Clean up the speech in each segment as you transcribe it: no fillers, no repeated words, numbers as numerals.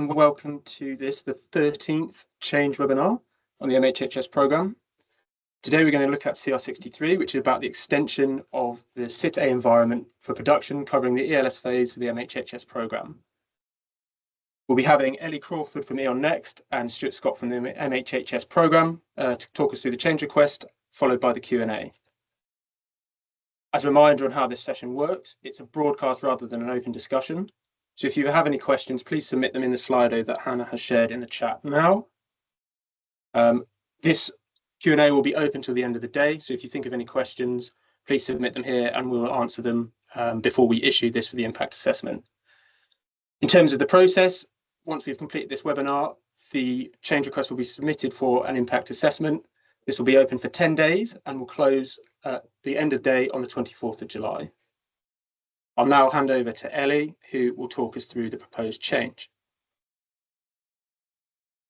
Welcome to the 13th Change webinar on the MHHS Programme. Today we're going to look at CR63, which is about the extension of the SIT-A environment for production, covering the ELS phase for the MHHS Programme. We'll be having Ellie Crawford from E.ON Next and Stuart Scott from the MHHS Programme to talk us through the change request, followed by the Q&A. As a reminder on how this session works, it's a broadcast rather than an open discussion. So if you have any questions, please submit them in the Slido that Hannah has shared in the chat now. This Q&A will be open till the end of the day. So if you think of any questions, please submit them here and we'll answer them before we issue this for the impact assessment. In terms of the process, once we've completed this webinar, the change request will be submitted for an impact assessment. This will be open for 10 days and will close at the end of day on the 24th of July. I'll now hand over to Ellie, who will talk us through the proposed change.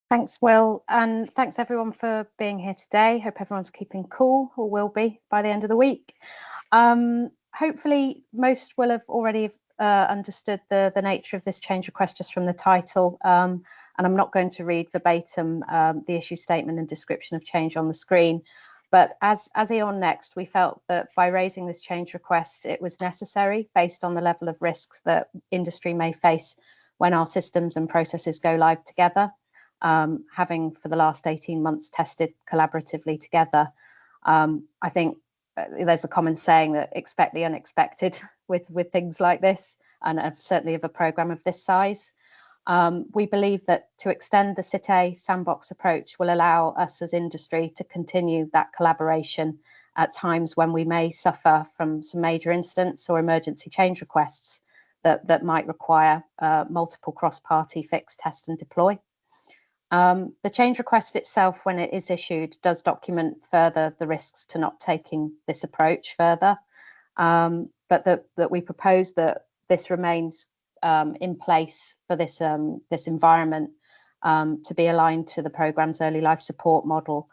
Thanks, Will, and thanks everyone for being here today. Hope everyone's keeping cool, or will be by the end of the week. Hopefully, most will have already understood the nature of this change request just from the title, and I'm not going to read verbatim the issue statement and description of change on the screen. But as E.ON Next, we felt that by raising this change request, it was necessary based on the level of risks that industry may face when our systems and processes go live together. Having for the last 18 months tested collaboratively together, I think there's a common saying that expect the unexpected with things like this, and certainly of a programme of this size. We believe that to extend the SIT-A sandbox approach will allow us as industry to continue that collaboration at times when we may suffer from some major incidents or emergency change requests that might require multiple cross-party fix, test and deploy. The change request itself, when it is issued, does document further the risks to not taking this approach further, but that we propose that this remains in place for this environment to be aligned to the programme's early life support model.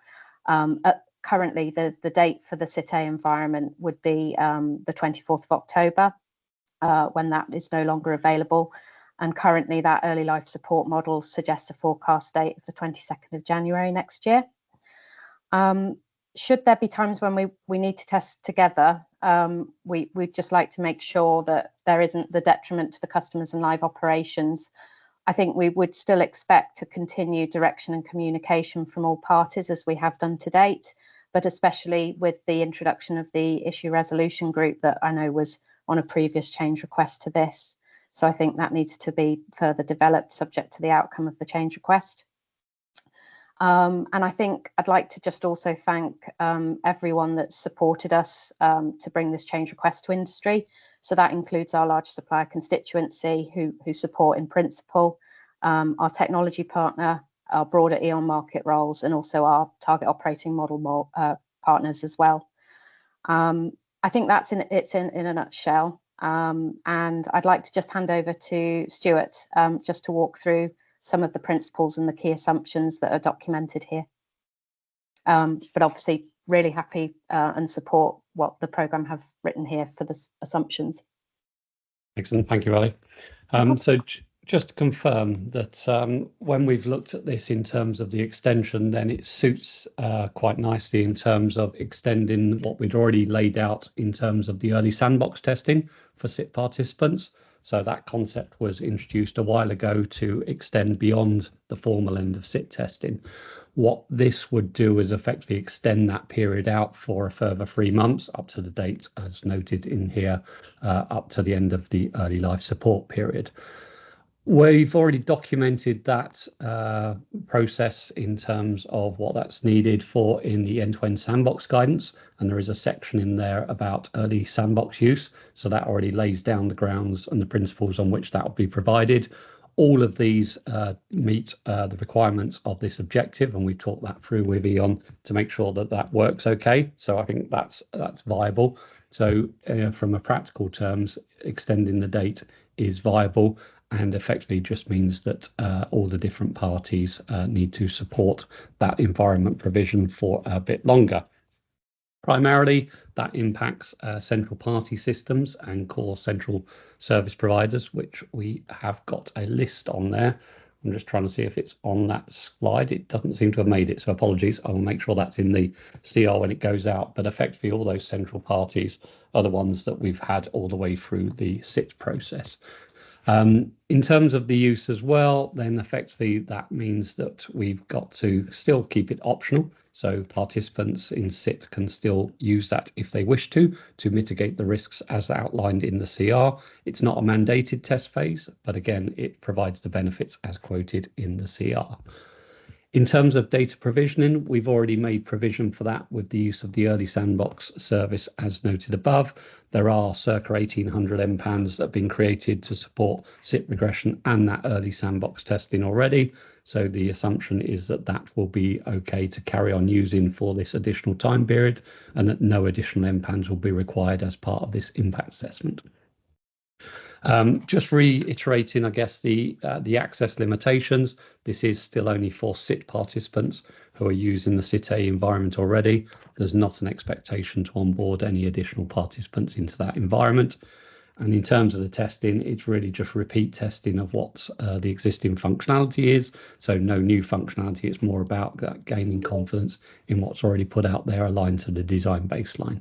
Currently, the date for the SIT-A environment would be the 24th of October, when that is no longer available. And currently, that early life support model suggests a forecast date of the 22nd of January next year. Should there be times when we need to test together, we'd just like to make sure that there isn't the detriment to the customers and live operations. I think we would still expect to continue direction and communication from all parties as we have done to date, but especially with the introduction of the issue resolution group that I know was on a previous change request to this. So I think that needs to be further developed subject to the outcome of the change request. And I think I'd like to just also thank everyone that's supported us to bring this change request to industry. So that includes our large supplier constituency who support in principle, our technology partner, our broader E.ON market roles, and also our target operating model partners as well. I think that's in a nutshell. And I'd like to just hand over to Stuart just to walk through some of the principles and the key assumptions that are documented here. But obviously really happy and support what the programme have written here for the assumptions. Excellent, thank you, Ellie. So just to confirm that when we've looked at this in terms of the extension, then it suits quite nicely in terms of extending what we'd already laid out in terms of the early sandbox testing for SIT participants. So that concept was introduced a while ago to extend beyond the formal end of SIT testing. What this would do is effectively extend that period out for a further 3 months up to the date, as noted in here, up to the end of the early life support period. We've already documented that process in terms of what that's needed for in the end-to-end sandbox guidance, and there is a section in there about early sandbox use, so that already lays down the grounds and the principles on which that will be provided. All of these meet the requirements of this objective, and we talked that through with E.ON to make sure that that works okay. So I think that's viable. So from a practical terms, extending the date is viable, and effectively just means that all the different parties need to support that environment provision for a bit longer. Primarily, that impacts central party systems and core central service providers, which we have got a list on there, I'm just trying to see if it's on that slide. It doesn't seem to have made it, so apologies. I will make sure that's in the CR when it goes out. But effectively, all those central parties are the ones that we've had all the way through the SIT process. In terms of the use as well, then effectively that means that we've got to still keep it optional. So participants in SIT can still use that if they wish to mitigate the risks as outlined in the CR. It's not a mandated test phase, but again, it provides the benefits as quoted in the CR. In terms of data provisioning, we've already made provision for that with the use of the early sandbox service as noted above. There are circa 1,800 MPANs that have been created to support SIT regression and that early sandbox testing already. So the assumption is that that will be okay to carry on using for this additional time period and that no additional MPANs will be required as part of this impact assessment. Just reiterating, I guess, the access limitations. This is still only for SIT participants who are using the SIT-A environment already. There's not an expectation to onboard any additional participants into that environment. And in terms of the testing, it's really just repeat testing of what the existing functionality is. So no new functionality. It's more about gaining confidence in what's already put out there aligned to the design baseline.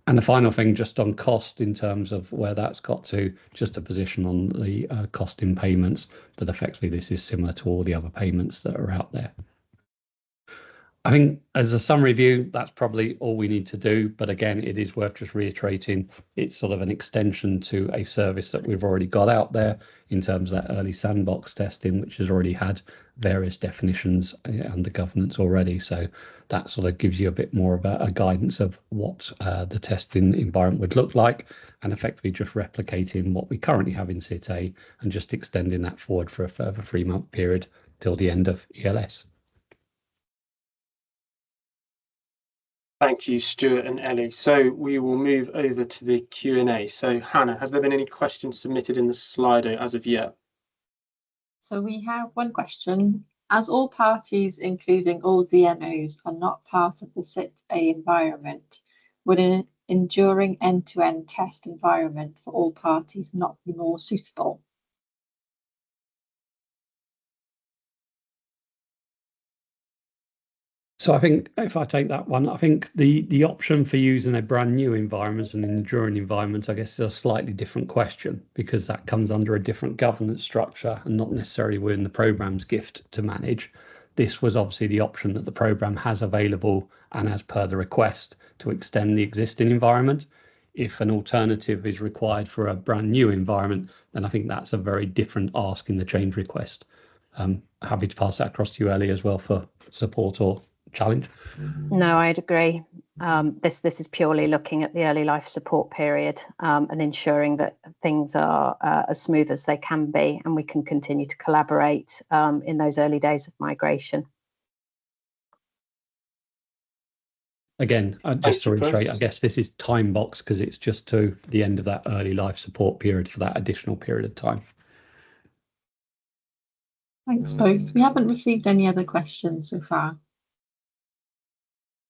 And the final thing, just on cost in terms of where that's got to, just a position on the cost in payments, that effectively this is similar to all the other payments that are out there. I think as a summary view, that's probably all we need to do. But again, it is worth just reiterating, it's sort of an extension to a service that we've already got out there in terms of that early sandbox testing, which has already had various definitions under governance already. So that sort of gives you a bit more of a guidance of what the testing environment would look like, and effectively just replicating what we currently have in SIT-A and just extending that forward for a further 3-month period till the end of ELS. Thank you, Stuart and Ellie. So we will move over to the Q&A. So Hannah, has there been any questions submitted in the Slido as of yet? So we have one question. As all parties, including all DNOs, are not part of the SIT-A environment, would an enduring end-to-end test environment for all parties not be more suitable? So I think if I take that one, I think the option for using a brand new environment and an enduring environment, I guess, is a slightly different question because that comes under a different governance structure and not necessarily within the programme's gift to manage. This was obviously the option that the programme has available and as per the request to extend the existing environment. If an alternative is required for a brand new environment, then I think that's a very different ask in the change request. Happy to pass that across to you, Ellie, as well for support or challenge. No, I'd agree. This is purely looking at the early life support period and ensuring that things are as smooth as they can be, and we can continue to collaborate in those early days of migration. Again, just to reiterate, I guess this is time box because it's just to the end of that early life support period for that additional period of time. Thanks both. We haven't received any other questions so far.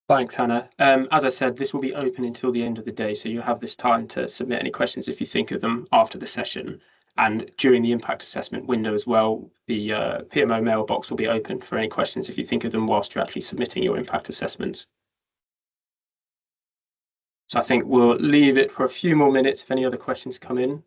Thanks, Hannah. As I said, this will be open until the end of the day, so you have this time to submit any questions if you think of them after the session. And during the impact assessment window as well, the PMO mailbox will be open for any questions if you think of them whilst you're actually submitting your impact assessments. So I think we'll leave it for a few more minutes if any other questions come in.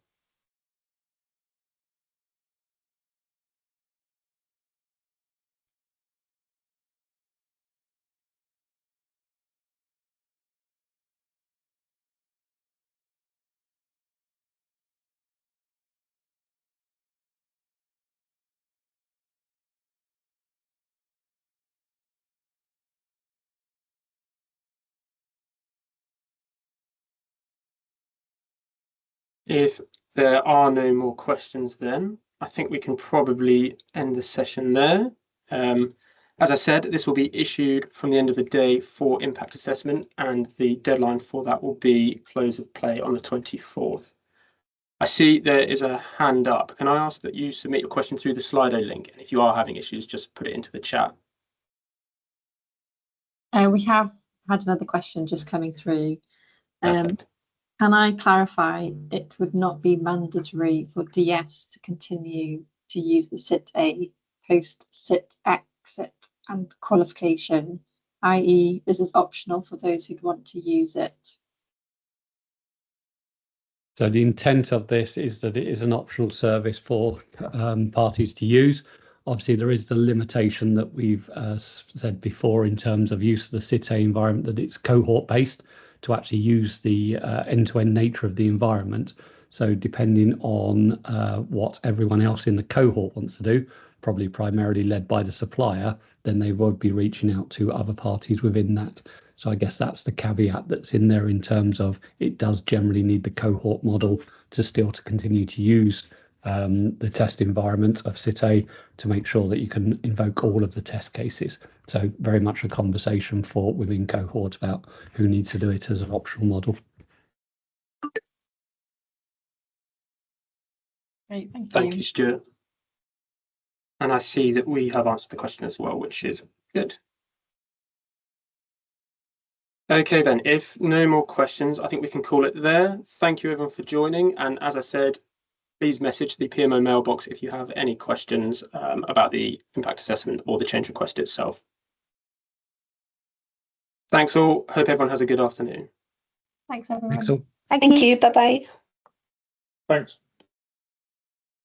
If there are no more questions, then I think we can probably end the session there. As I said, this will be issued from the end of the day for impact assessment, and the deadline for that will be close of play on the 24th. I see there is a hand up. Can I ask that you submit your question through the Slido link? And if you are having issues, just put it into the chat. We have had another question just coming through. Perfect. Can I clarify it would not be mandatory for DS to continue to use the SIT A post SIT exit and qualification, i.e. this is optional for those who'd want to use it. So the intent of this is that it is an optional service for parties to use. Obviously, there is the limitation that we've said before in terms of use of the SIT A environment, that it's cohort-based to actually use the end-to-end nature of the environment. So depending on what everyone else in the cohort wants to do, probably primarily led by the supplier, then they would be reaching out to other parties within that. So I guess that's the caveat that's in there in terms of it does generally need the cohort model to continue to use the test environment of SIT A to make sure that you can invoke all of the test cases. So very much a conversation for within cohort about who needs to do it as an optional model. Great, thank you. Thank you, Stuart. And I see that we have answered the question as well, which is good. Okay then, if no more questions, I think we can call it there. Thank you everyone for joining. And as I said, please message the PMO mailbox if you have any questions about the impact assessment or the change request itself. Thanks all. Hope everyone has a good afternoon. Thanks everyone. Thanks all. Thank Thank you. you. Bye-bye. Thanks.